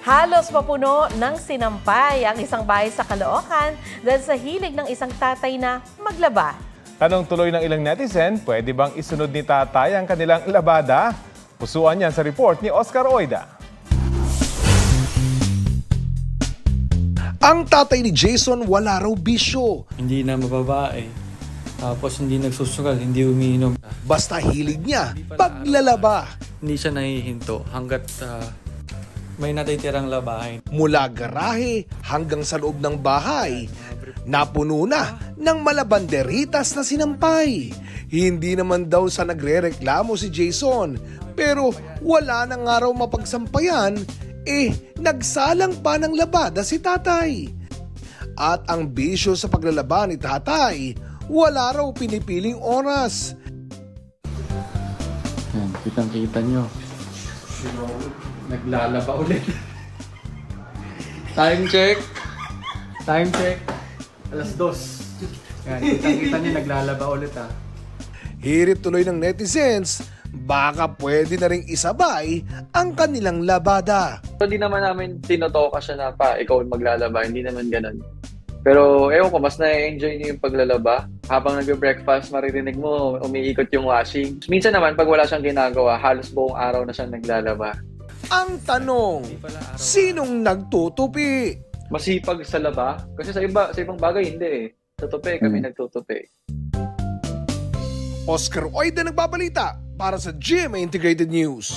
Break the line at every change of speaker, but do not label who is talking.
Halos mapuno ng sinampay ang isang bahay sa Caloocan dahil sa hilig ng isang tatay na maglaba.
Tanong tuloy ng ilang netizen, pwede bang isunod ni tatay ang kanilang labada? Pusuan yan sa report ni Oscar Oida.
Ang tatay ni Jason wala raw bisyo.
Hindi na mababae. Tapos hindi nagsusugal, hindi umiinom.
Basta hilig niya paglalaba.
Hindi siya nahihinto hanggat may natitirang labahin.
Mula garahe hanggang sa loob ng bahay, napuno na ng malabanderitas na sinampay. Hindi naman daw sa nagrereklamo si Jason, pero wala na nga raw mapagsampayan, nagsalang pa ng labada si tatay. At ang bisyo sa paglalaba ni tatay, wala raw pinipiling oras.
Yan, kitang-kita nyo. Naglalaba ulit. Time check. Time check. Alas 2. Yan, kitang-kita nyo naglalaba ulit
Hirit tuloy ng netizens, baka pwede na ring isabay ang kanilang labada.
Hindi naman namin tinotoka siya na ikaw maglalaba, hindi naman ganun. Pero ewan ko, mas na-enjoy niyo yung paglalaba. Habang nag-breakfast, maririnig mo, umiikot yung washing. Minsan naman, pag wala siyang ginagawa, halos buong araw na siyang naglalaba.
Ang tanong, sinong nagtutupi?
Masipag sa laba? Kasi sa ibang bagay, hindi Sa tupi, kami nagtutupi.
Oscar Oida nagbabalita para sa GMA Integrated News.